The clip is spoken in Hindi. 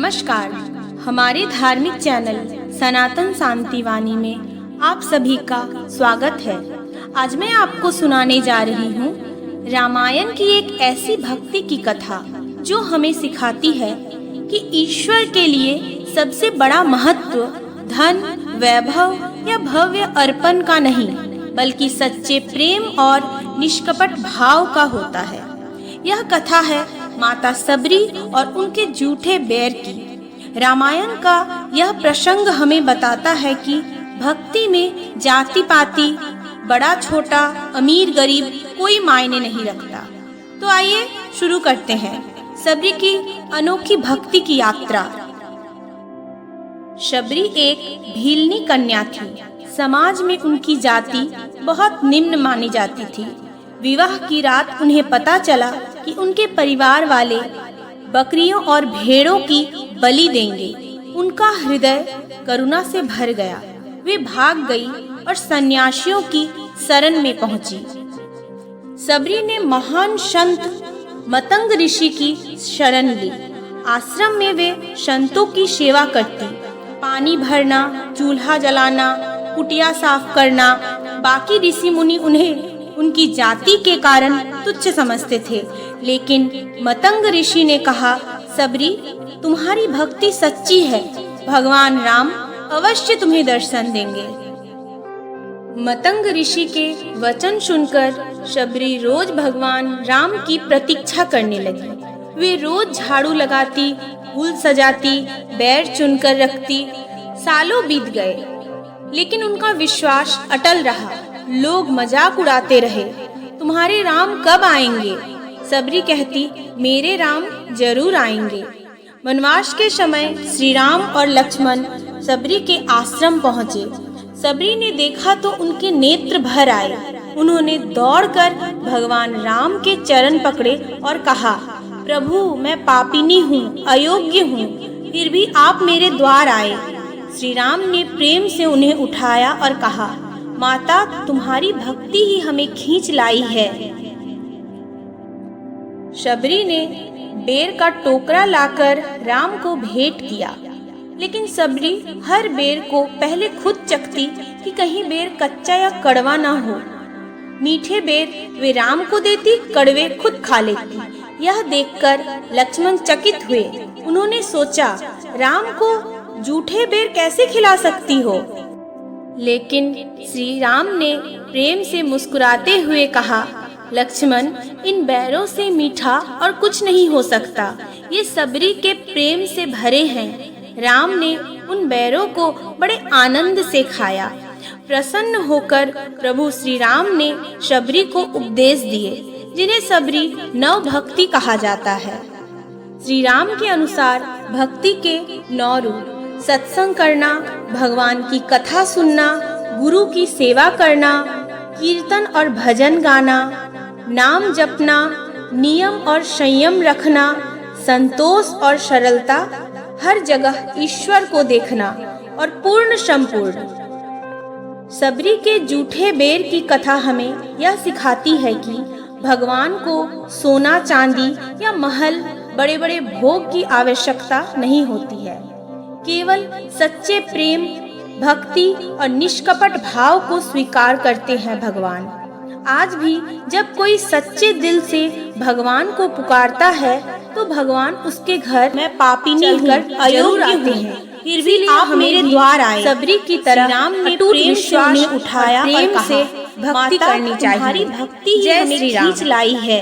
नमस्कार। हमारे धार्मिक चैनल सनातन शांति वाणी में आप सभी का स्वागत है। आज मैं आपको सुनाने जा रही हूँ रामायण की एक ऐसी भक्ति की कथा जो हमें सिखाती है कि ईश्वर के लिए सबसे बड़ा महत्व धन, वैभव या भव्य अर्पण का नहीं, बल्कि सच्चे प्रेम और निष्कपट भाव का होता है। यह कथा है माता सबरी और उनके झूठे बैर की। रामायण का यह प्रसंग हमें बताता है कि भक्ति में जाति पाति, बड़ा छोटा, अमीर गरीब कोई मायने नहीं रखता। तो आइए शुरू करते हैं सबरी की अनोखी भक्ति की यात्रा। सबरी एक भीलनी कन्या थी। समाज में उनकी जाति बहुत निम्न मानी जाती थी। विवाह की रात उन्हें पता चला कि उनके परिवार वाले बकरियों और भेड़ों की बलि देंगे। उनका हृदय करुणा से भर गया। वे भाग गई और सन्यासियों की शरण में पहुंची। सबरी ने महान संत मतंग ऋषि की शरण ली। आश्रम में वे संतों की सेवा करती। पानी भरना, चूल्हा जलाना, कुटिया साफ करना। बाकी ऋषि मुनि उन्हें उनकी जाति के कारण तुच्छ समझते थे, लेकिन मतंग ऋषि ने कहा, सबरी, तुम्हारी भक्ति सच्ची है। भगवान राम अवश्य तुम्हें दर्शन देंगे। मतंग ऋषि के वचन सुनकर सबरी रोज भगवान राम की प्रतीक्षा करने लगी। वे रोज झाड़ू लगाती, फूल सजाती, बैर चुनकर रखती। सालों बीत गए, लेकिन उनका विश्वास अटल रहा। लोग मजाक उड़ाते रहे, तुम्हारे राम कब आएंगे? सबरी कहती, मेरे राम जरूर आएंगे। वनवास के समय श्री राम और लक्ष्मण सबरी के आश्रम पहुँचे। सबरी ने देखा तो उनके नेत्र भर आए। उन्होंने दौड़कर भगवान राम के चरण पकड़े और कहा, प्रभु, मैं पापिनी हूँ, अयोग्य हूँ, फिर भी आप मेरे द्वार आए। श्री राम ने प्रेम से उन्हें उठाया और कहा, माता, तुम्हारी भक्ति ही हमें खींच लाई है। सबरी ने बेर का टोकरा लाकर राम को भेंट किया, लेकिन सबरी हर बेर को पहले खुद चखती कि कहीं बेर कच्चा या कड़वा ना हो। मीठे बेर वे राम को देती, कड़वे खुद खा लेती। यह देखकर लक्ष्मण चकित हुए। उन्होंने सोचा, राम को जूठे बेर कैसे खिला सकती हो? लेकिन श्री राम ने प्रेम से मुस्कुराते हुए कहा, लक्ष्मण, इन बैरों से मीठा और कुछ नहीं हो सकता। ये सबरी के प्रेम से भरे हैं। राम ने उन बैरों को बड़े आनंद से खाया। प्रसन्न होकर प्रभु श्री राम ने सबरी को उपदेश दिए, जिन्हें सबरी नव भक्ति कहा जाता है। श्री राम के अनुसार भक्ति के 9 रूप: सत्संग करना, भगवान की कथा सुनना, गुरु की सेवा करना, कीर्तन और भजन गाना, नाम जपना, नियम और संयम रखना, संतोष और सरलता, हर जगह ईश्वर को देखना और पूर्ण संपूर्ण। सबरी के जूठे बेर की कथा हमें यह सिखाती है कि भगवान को सोना, चांदी या महल, बड़े बड़े भोग की आवश्यकता नहीं होती है। केवल सच्चे प्रेम, भक्ति और निष्कपट भाव को स्वीकार करते हैं भगवान। आज भी जब कोई सच्चे दिल से भगवान को पुकारता है तो भगवान उसके घर में पापिनी कर अयोग्य आते हैं, फिर भी आप मेरे द्वार आए। सबरी की तरह राम ने प्रेम से उठाया, प्रेम से भक्ति करनी चाहिए। हमारी भक्ति ही हमें खींच लाई है।